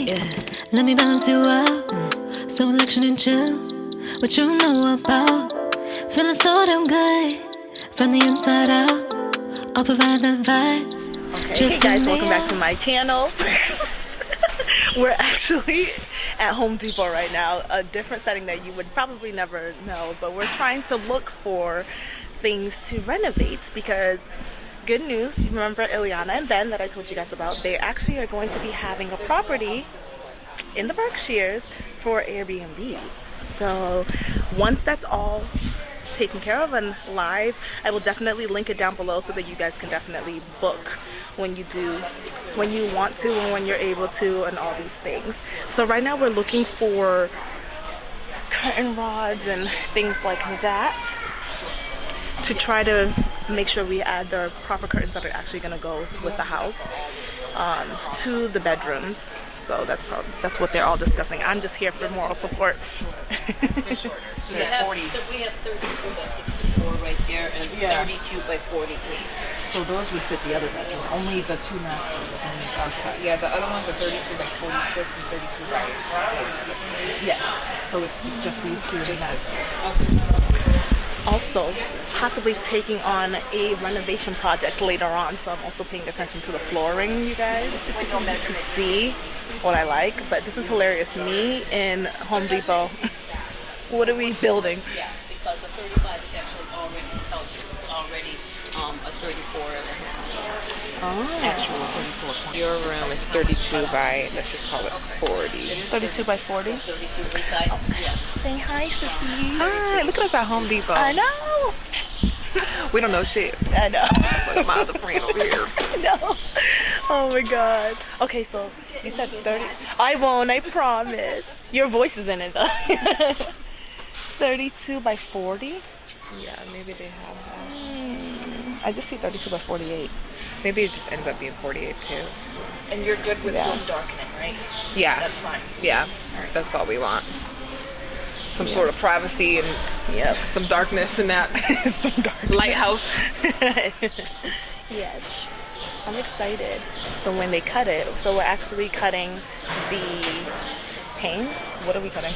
Yeah, let me balance you out. So election and chill. What you know about? Feeling so damn good from the inside out. I'll provide the vibes. Okay, hey guys, welcome back to my channel. We're actually at Home Depot right now, a different setting that you would probably never know, but we're trying to look for things to renovate because good news, you remember Ileana and Ben that I told you guys about, they actually are going to be having a property in the Berkshires for Airbnb. So once that's all taken care of and live, I will definitely link it down below so that you guys can definitely book when you want to and when you're able to and all these things. So right now we're looking for curtain rods and things like that to try to make sure we add the proper curtains that are actually going to go with the house to the bedrooms. So that's what they're all discussing. I'm just here for moral support. So we have 32 by 64 right there and 32 by 48. So those would fit the other bedroom, only the two master. Okay. Yeah, the other ones are 32 by 46 and 32 by 40. Yeah. So it's just these two in the master. Okay. Also, possibly taking on a renovation project later on. So I'm also paying attention to the flooring, you guys, to see what I like. But this is hilarious. Me in Home Depot. What are we building? Yes, because a 35 is actually already, it tells you it's already a 34 and a half. Oh. Actual 34. Your room is 32 by, let's just call it 40. 32 by 40? 32 inside. Oh. Yeah. Say hi, sissy. Hi, look at us at Home Depot. I know. We don't know shit. I know. Look at my other friend over here. I know. Oh my god. Okay, so you said 30. I won't, I promise. Your voice is in it though. 32 by 40? Yeah, maybe they have that. I just see 32 by 48. Maybe it just ends up being 48 too. And you're good with room darkening, right? Yeah. That's fine. Yeah, that's all we want. Some sort of privacy and some darkness in that Some dark lighthouse. Yes. I'm excited. So when they cut it, so we're actually cutting the pane. What are we cutting?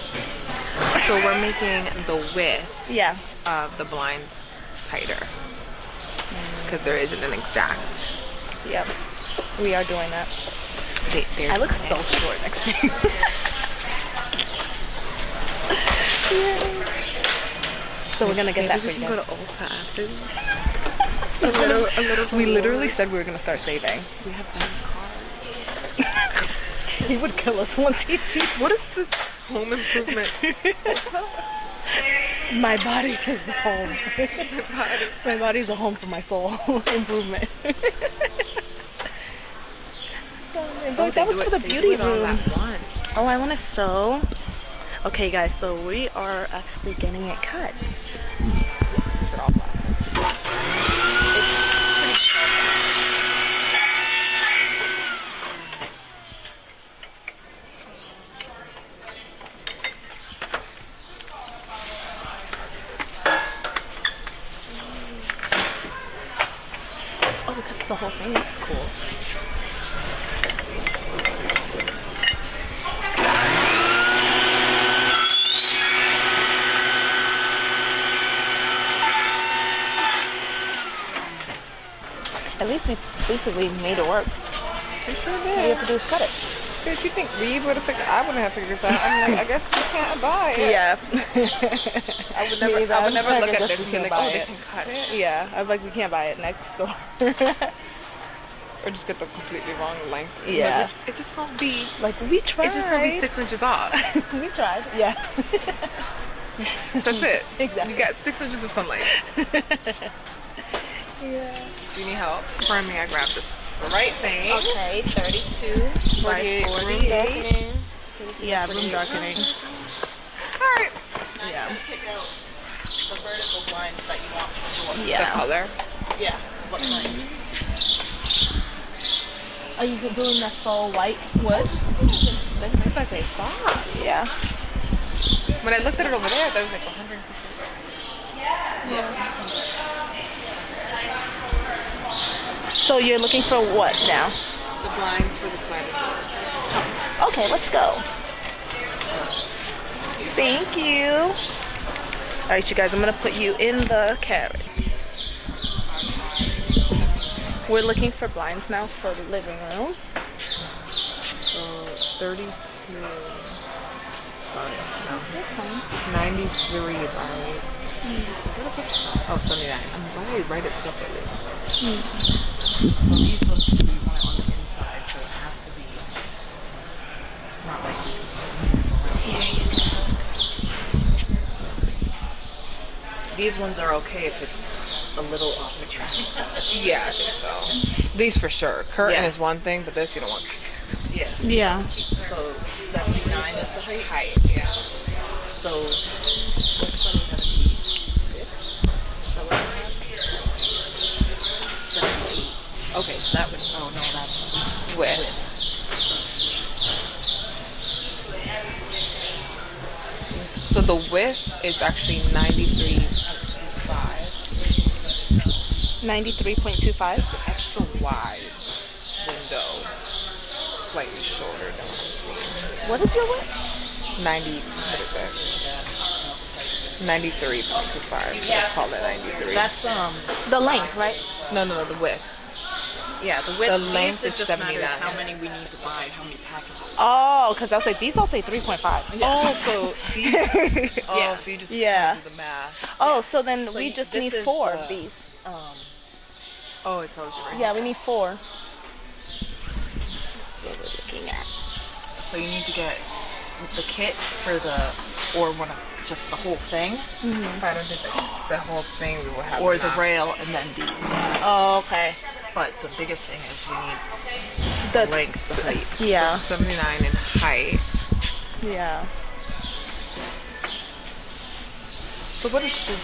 So we're making the width Yeah. of the blind tighter because there isn't an exact. Yep. We are doing that. I look so short next to you. So we're gonna get that for you We can guys. go to Ulta after. We literally said we were gonna start saving. We have Ben's car. He would kill us once he sees. What is this home improvement? My body is the home. My body's a home for my soul. Improvement. That was for the beauty room. Oh, I want to sew. Okay, guys, so we are actually getting it cut. Oh, it cuts the whole thing. That's cool. At least we basically made it work. We sure All you did. have to do is cut it. Did you think we would have figured? I wouldn't have figured this out. I'm like, I guess we can't buy it. Yeah. I would never look at this and be like, oh, they can cut it, Yeah, I was like, we can't buy it next door. or just get the completely wrong length. Yeah. Like, it's just gonna be. Like, we tried. It's just gonna be 6 inches off. We tried. Yeah. That's it. Exactly. You got 6 inches of sunlight. Yeah. Do you need help? For me, I grabbed this right thing. Okay, 32 by 48. Yeah, room darkening. All right. Yeah. Pick out the vertical blinds that you want for the door. Yeah. The color. Yeah. What kind? Are you doing the faux white wood? It's expensive as I thought. Yeah. When I looked at it over there, that was like 160. Yeah. So you're looking for what now? The blinds for the sliding doors. Okay, let's go. Thank you. All right, you guys, I'm gonna put you in the carriage. We're looking for blinds now for the living room. So 32. Sorry, no. 93 by. Oh, 79. Why did I write it separately? So these ones, we want it on the inside, so it has to be. It's not like you can. These ones are okay if it's a little off the track. Yeah, I think so. These for sure. Curtain Yeah. is one thing, but this you don't want. Yeah. Yeah. So 79 is the height. Height, yeah. So what's 76? Is that what I have? 78. Okay, so that would. Oh no, that's Width. So the width is actually 93.25. 93.25. It's an extra wide window, slightly shorter than what I'm seeing. What is your width? 90. What is it? 93.25. Let's call it 93. That's The length, right? No, the width. yeah. The width. The length it is just 79. matters how many we need to buy, how many packages. Oh, because I was like, these all say 3.5. Oh, so these. Oh, Yeah. so you just Yeah. do the math. Oh, so then So we just this need is 4 the- of these. Oh, it tells you right Yeah, we need 4. This is what we're looking at. So you need to get the kit for or one of just the whole thing, If I don't do the whole thing, we will have or the the math. rail, and then these. Oh, okay. But the biggest thing is we need The the length, the height. Yeah, 79 in height. yeah. So what is this?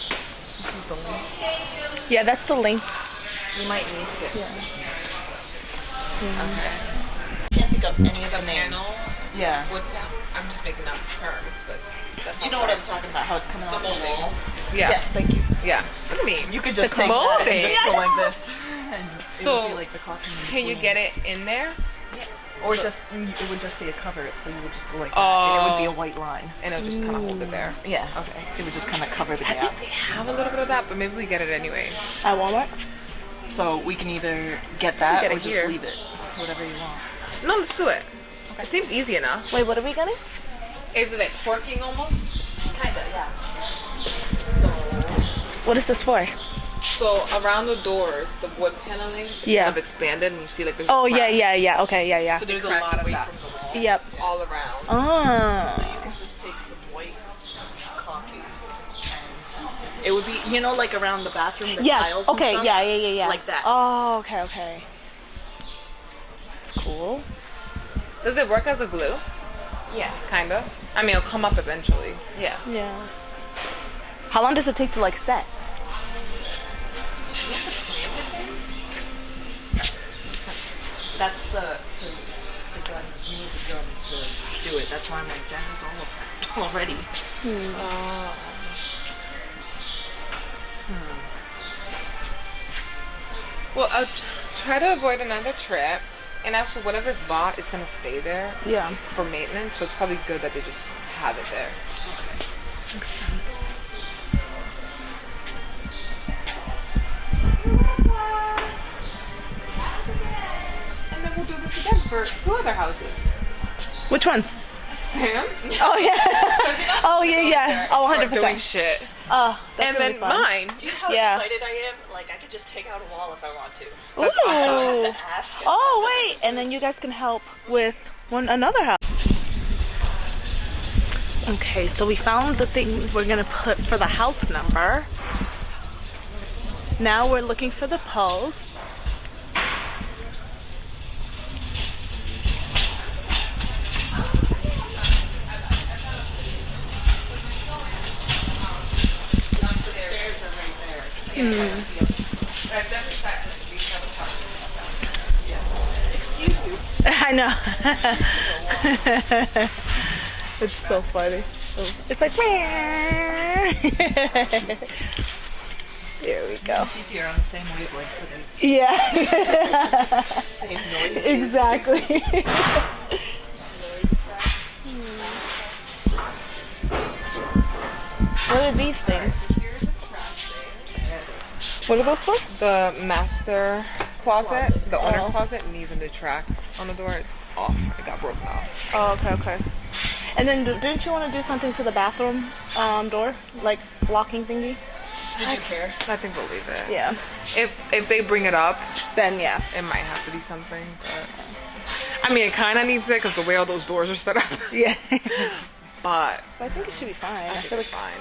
This is the length. Yeah, that's the length. You might need to get. Yeah. Okay. Can't think of any of The the names. panel Yeah. with I'm just making up terms, but that's You know what I'm talking about? How it's coming off the wall. Yeah. Yes, thank you. Yeah. Look at me. You could just The take that molding. and just go like this, and it So, would be like the cotton. in Can you between. get it in there? Or just it would just be a cover, so you would just go like that, and it would be a white line. And it'll just kind of hold it there. Yeah. Okay. It would just kind of cover the I gap. think they have a little bit of that, but maybe we get it anyways. At Walmart? So we can either get that get or it just here. leave it, whatever you want. No, let's do it. It seems easy enough. Wait, what are we getting? Is it like twerking almost? Kinda, yeah. So What is this for? So around the doors, the wood paneling is Yeah. kind of expanded, and you see like there's Oh, a yeah, crack. yeah. Okay, yeah. So there's a cracked lot of away that from the wall. Yep. all around. So Ah. you can just take some white caulking, and it would be, you know, like around the bathroom, the Yes. tiles and Okay. stuff? Yeah. Like that. Oh, okay. That's cool. Does it work as a glue? Yeah. Kinda. I mean, it'll come up eventually. Yeah. Yeah. How long does it take to like set? That's the gun. You need the gun to do it. That's why I'm like, that is all already. Well, I'll try to avoid another trip. And also, whatever's bought, it's gonna stay there Yeah. for maintenance. So it's probably good that they just have it there. Makes sense. And then we'll do this again for 2 other houses. Which ones? Sam's. Oh yeah. Oh yeah. Oh, Start doing 100%. shit. Oh, that's And really then fun. mine. Do you know how Yeah. excited I am? Like, I could just take out a wall if I want to. That's Ooh. awesome. Ask. Oh wait, and then you guys can help with another house. Okay, so we found the thing we're gonna put for the house number. Now we're looking for the post. The stairs are right there. Excuse you. I know. It's so funny. It's like, there we go. She's on the same wavelength for Yeah, the same noise. exactly. What are these things? What are those for? The master closet, the owner's closet, needs a new track on the door. It's off. It got broken off. Oh, okay. And then didn't you want to do something to the bathroom door, like locking thingy? Did you care? I think we'll leave it. Yeah. If they bring it up, Then yeah. it might have to be something. But I mean, it kind of needs it because the way all those doors are set up. Yeah. But I think it should be fine. I think it's fine.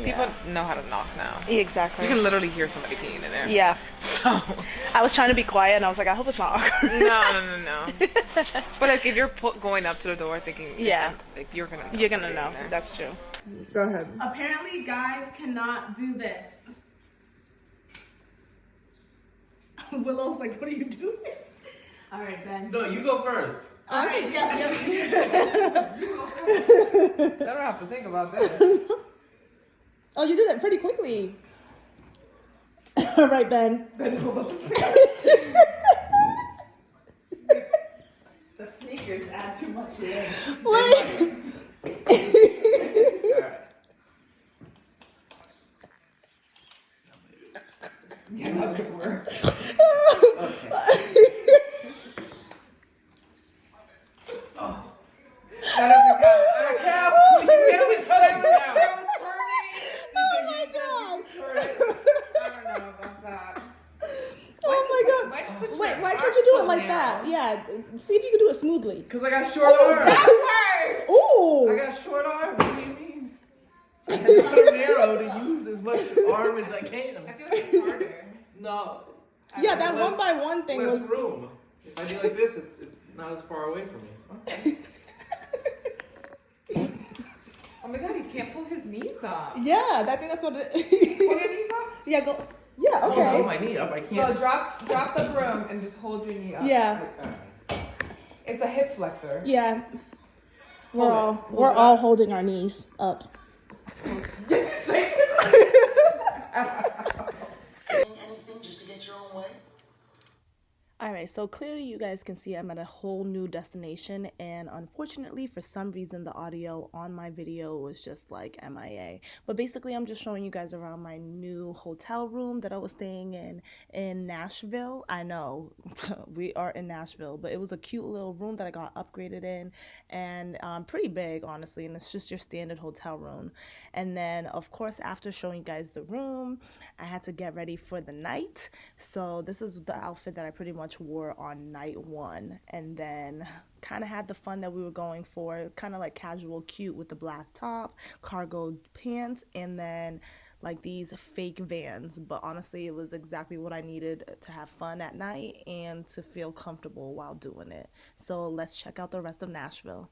People know how to knock now. Exactly. You can literally hear somebody peeing in there. Yeah. So I was trying to be quiet, and I was like, I hope it's not awkward. no. But like, if you're going up to the door thinking, Yeah, like you're gonna know. You're gonna know. That's true. Go ahead. Apparently, guys cannot do this. Willow's like, what are you doing? All right, Ben. No, you go first. All right, yeah. I don't have to think about this. Oh, you did it pretty quickly. All right, Ben. Ben pulled up his The sneakers add too much to it. Wait. Alright. Yeah, that's gonna work. That doesn't count. That doesn't count. It was turning. I don't know about that. Oh my God. Wait, why can't you do it like that? Yeah. See if you can do it smoothly. Because I got short arms. That works. Ooh. I got short arms. What do you mean? I'm too narrow to use as much arm as I can. I feel like it's harder. No. Yeah, that Less- 1x1 thing less was. room. If I do like this, it's not as far away from me. Oh my God, he can't pull his knees up. Yeah, I think that's what it. Pull your knees up. Yeah, go. Yeah, Hold okay. my knee up. I No, can't. drop the broom and just hold your knee up. Yeah, It's a hip flexor. yeah. We're Hold it all up. holding our knees up. Anything just to get your own way? All right, so clearly you guys can see I'm at a whole new destination, and unfortunately for some reason the audio on my video was just like MIA. But basically I'm just showing you guys around my new hotel room that I was staying in Nashville. I know we are in Nashville, but it was a cute little room that I got upgraded in, and pretty big honestly, and it's just your standard hotel room. And then of course after showing you guys the room, I had to get ready for the night. So this is the outfit that I pretty much wore on night one, and then kind of had the fun that we were going for, kind of like casual cute with the black top, cargo pants, and then like these fake Vans. But honestly it was exactly what I needed to have fun at night and to feel comfortable while doing it. So let's check out the rest of Nashville.